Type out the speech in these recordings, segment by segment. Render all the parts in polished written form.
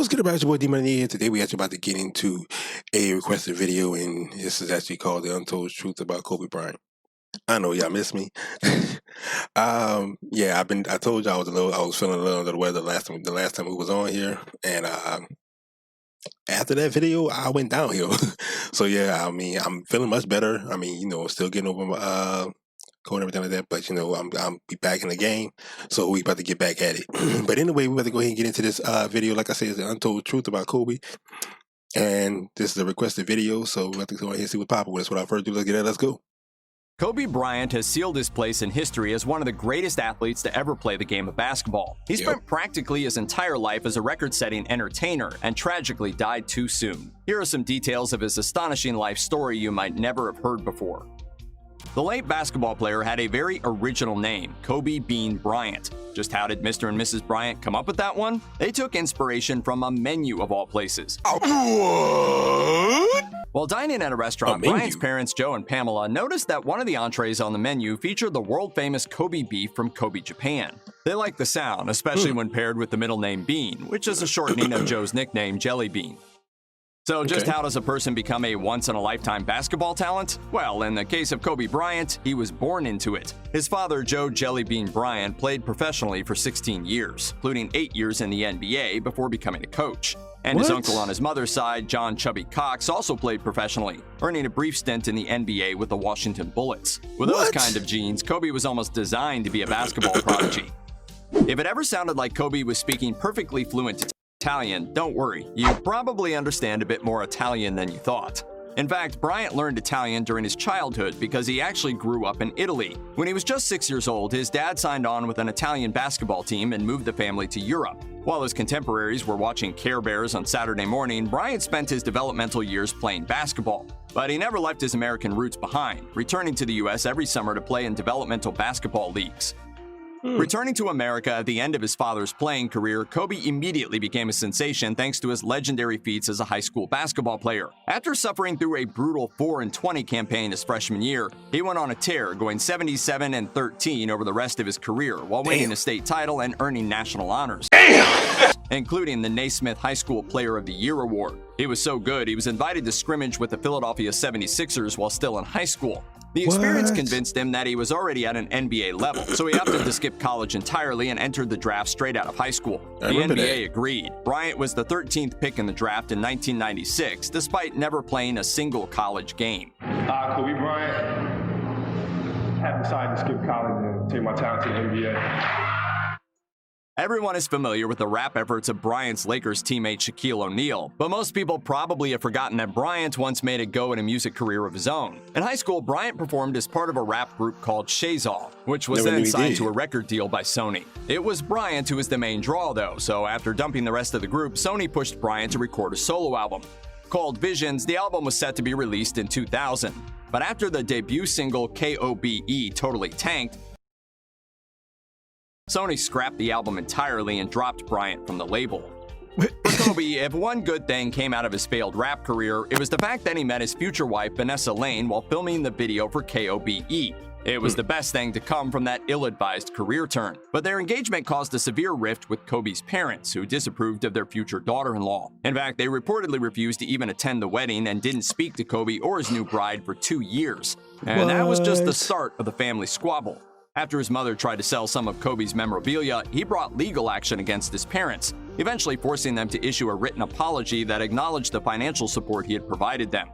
What's good about your boy D-Money here? Today we actually about to get into a requested video, and this is actually called The Untold Truth about Kobe Bryant. I know y'all miss me. Yeah, I told y'all I was feeling a little under the weather the last time we was on here, and after that video I went downhill. So yeah, I mean, I'm feeling much better. I mean, still getting over my cold and everything like that, but I'm be back in the game, so we about to get back at it. But anyway, we about to go ahead and get into this video. Like I said, it's the Untold Truth about Kobe, and this is a requested video, so we have to go ahead and see what's popping with us. Without further ado, let's get it. Let's go. Kobe Bryant has sealed his place in history as one of the greatest athletes to ever play the game of basketball. He spent practically his entire life as a record-setting entertainer and tragically died too soon. Here are some details of his astonishing life story you might never have heard before. The late basketball player had a very original name, Koby Bean Bryant. Just how did Mr. and Mrs. Bryant come up with that one? They took inspiration from a menu of all places. What? While dining at a restaurant, Bryant's parents, Joe and Pamela, noticed that one of the entrees on the menu featured the world-famous Kobe beef from Kobe, Japan. They liked the sound, especially when paired with the middle name Bean, which is a shortening of Joe's nickname, Jelly Bean. So just how does a person become a once-in-a-lifetime basketball talent? Well, in the case of Kobe Bryant, he was born into it. His father, Joe Jelly Bean Bryant, played professionally for 16 years, including 8 years in the NBA before becoming a coach. And his uncle on his mother's side, John Chubby Cox, also played professionally, earning a brief stint in the NBA with the Washington Bullets. With those kind of genes, Kobe was almost designed to be a basketball prodigy. If it ever sounded like Kobe was speaking perfectly fluent Italian, don't worry, you probably understand a bit more Italian than you thought. In fact, Bryant learned Italian during his childhood because he actually grew up in Italy. When he was just 6 years old, his dad signed on with an Italian basketball team and moved the family to Europe. While his contemporaries were watching Care Bears on Saturday morning, Bryant spent his developmental years playing basketball. But he never left his American roots behind, returning to the U.S. every summer to play in developmental basketball leagues. Returning to America at the end of his father's playing career, Kobe immediately became a sensation thanks to his legendary feats as a high school basketball player. After suffering through a brutal 4-20 campaign his freshman year, he went on a tear, going 77-13 over the rest of his career, while winning a state title and earning national honors, including the Naismith High School Player of the Year award. He was so good, he was invited to scrimmage with the Philadelphia 76ers while still in high school. The experience convinced him that he was already at an NBA level, so he opted to skip college entirely and entered the draft straight out of high school. The NBA agreed. Bryant was the 13th pick in the draft in 1996, despite never playing a single college game. Kobe Bryant have decided to skip college and take my talent to the NBA. Everyone is familiar with the rap efforts of Bryant's Lakers teammate Shaquille O'Neal, but most people probably have forgotten that Bryant once made a go in a music career of his own. In high school, Bryant performed as part of a rap group called Shazal, which was then signed to a record deal by Sony. It was Bryant who was the main draw though, so after dumping the rest of the group, Sony pushed Bryant to record a solo album. Called Visions, the album was set to be released in 2000. But after the debut single Kobe totally tanked, Sony scrapped the album entirely and dropped Bryant from the label. For Kobe, if one good thing came out of his failed rap career, it was the fact that he met his future wife, Vanessa Lane, while filming the video for Kobe. It was the best thing to come from that ill-advised career turn. But their engagement caused a severe rift with Kobe's parents, who disapproved of their future daughter-in-law. In fact, they reportedly refused to even attend the wedding and didn't speak to Kobe or his new bride for 2 years. And that was just the start of the family squabble. After his mother tried to sell some of Kobe's memorabilia, he brought legal action against his parents, eventually forcing them to issue a written apology that acknowledged the financial support he had provided them.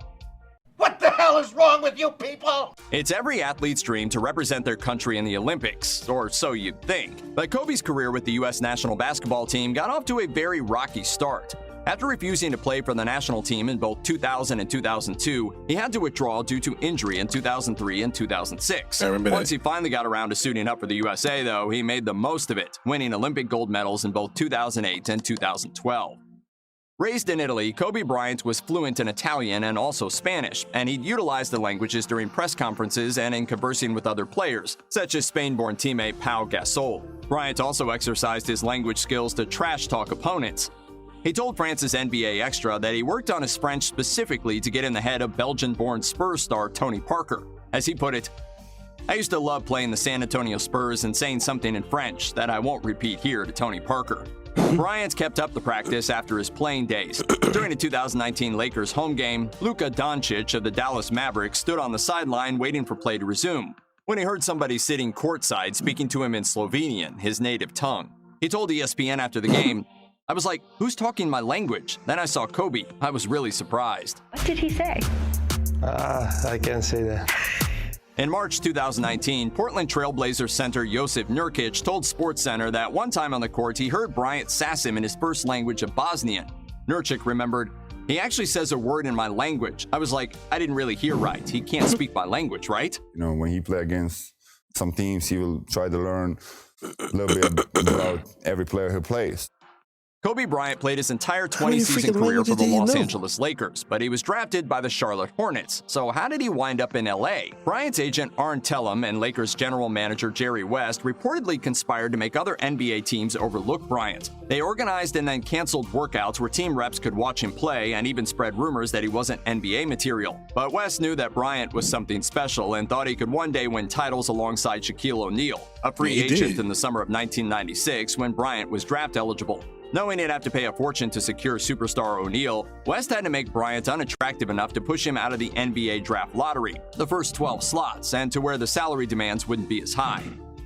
What the hell is wrong with you people? It's every athlete's dream to represent their country in the Olympics, or so you'd think. But Kobe's career with the U.S. national basketball team got off to a very rocky start. After refusing to play for the national team in both 2000 and 2002, he had to withdraw due to injury in 2003 and 2006. Once he finally got around to suiting up for the USA, though, he made the most of it, winning Olympic gold medals in both 2008 and 2012. Raised in Italy, Kobe Bryant was fluent in Italian and also Spanish, and he'd utilized the languages during press conferences and in conversing with other players, such as Spain-born teammate Pau Gasol. Bryant also exercised his language skills to trash-talk opponents. He told France's NBA Extra that he worked on his French specifically to get in the head of Belgian-born Spurs star Tony Parker. As he put it, "I used to love playing the San Antonio Spurs and saying something in French that I won't repeat here to Tony Parker." Bryant kept up the practice after his playing days. During the 2019 Lakers home game, Luka Doncic of the Dallas Mavericks stood on the sideline waiting for play to resume, when he heard somebody sitting courtside speaking to him in Slovenian, his native tongue. He told ESPN after the game, "I was like, who's talking my language? Then I saw Koby. I was really surprised." What did he say? I can't say that. In March 2019, Portland Trailblazers center Josip Nurkic told SportsCenter that one time on the court he heard Bryant sass him in his first language of Bosnian. Nurkic remembered, "He actually says a word in my language. I was like, I didn't really hear right. He can't speak my language, right?" You know, when he play against some teams, he will try to learn a little bit about every player who plays. Koby Bryant played his entire 20-season career for the Los Angeles Lakers, but he was drafted by the Charlotte Hornets. So how did he wind up in LA? Bryant's agent Arn Tellem and Lakers general manager Jerry West reportedly conspired to make other NBA teams overlook Bryant. They organized and then canceled workouts where team reps could watch him play and even spread rumors that he wasn't NBA material. But West knew that Bryant was something special and thought he could one day win titles alongside Shaquille O'Neal, a free agent in the summer of 1996 when Bryant was draft eligible. Knowing he'd have to pay a fortune to secure superstar O'Neal, West had to make Bryant unattractive enough to push him out of the NBA draft lottery, the first 12 slots, and to where the salary demands wouldn't be as high.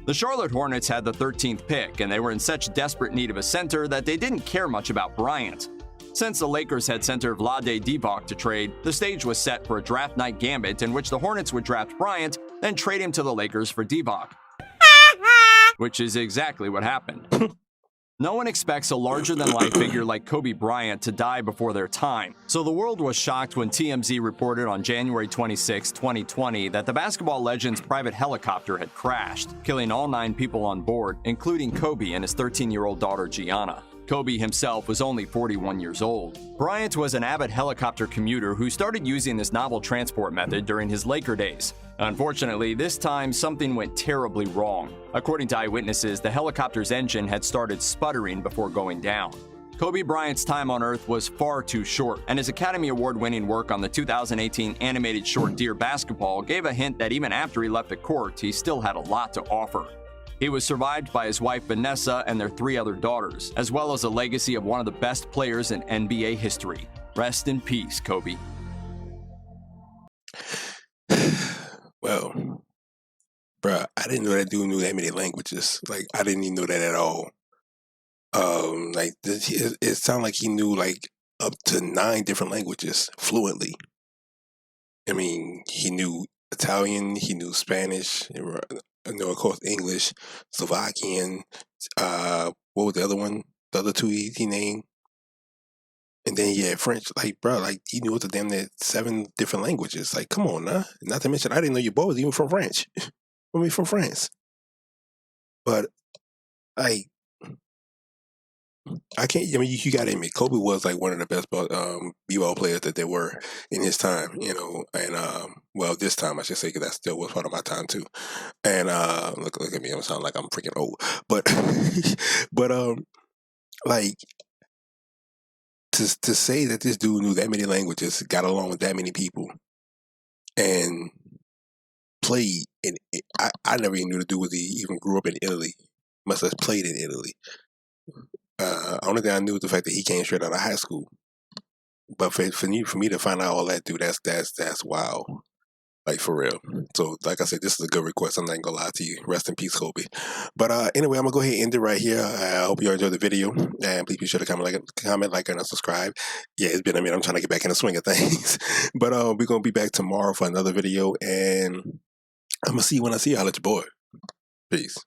The Charlotte Hornets had the 13th pick, and they were in such desperate need of a center that they didn't care much about Bryant. Since the Lakers had center Vlade Divac to trade, the stage was set for a draft night gambit in which the Hornets would draft Bryant, then trade him to the Lakers for Divac. Which is exactly what happened. No one expects a larger-than-life figure like Koby Bryant to die before their time, so the world was shocked when TMZ reported on January 26, 2020 that the basketball legend's private helicopter had crashed, killing all 9 people on board, including Koby and his 13-year-old daughter Gianna. Koby himself was only 41 years old. Bryant was an avid helicopter commuter who started using this novel transport method during his Laker days. Unfortunately, this time something went terribly wrong. According to eyewitnesses, the helicopter's engine had started sputtering before going down. Koby Bryant's time on Earth was far too short, and his Academy Award-winning work on the 2018 animated short Dear Basketball gave a hint that even after he left the court, he still had a lot to offer. He was survived by his wife Vanessa and their 3 other daughters, as well as a legacy of one of the best players in NBA history. Rest in peace, Koby. Well, bruh, I didn't know that dude knew that many languages. Like, I didn't even know that at all. It sounded like he knew like up to 9 different languages fluently. I mean, he knew Italian, he knew Spanish, of course, English, Slovakian. What was the other one? The other 2 he named. And then he had French. Like, bro, like he knew the damn near 7 different languages. Like, come on, nah. Not to mention, I didn't know your boy was even from France. From France. But like, I can't. I mean, you got to admit, Kobe was like one of the best b-ball players that there were in his time. You know, and well, this time I should say, because that still was part of my time too. And look at me, I sound like I'm freaking old. But like to say that this dude knew that many languages, got along with that many people, and played in. I never even knew the dude was even grew up in Italy. Must have played in Italy. Only thing I knew was the fact that he came straight out of high school. But for me to find out all that, dude, that's wild. Like, for real. So, like I said, this is a good request. I'm not gonna lie to you. Rest in peace, Koby. But anyway, I'm gonna go ahead and end it right here. I hope you enjoyed the video, and please be sure to comment, like, and subscribe. Yeah, it's been a minute. I'm trying to get back in the swing of things. But we're gonna be back tomorrow for another video, and I'm gonna see you when I see you. I'll let your boy. Peace.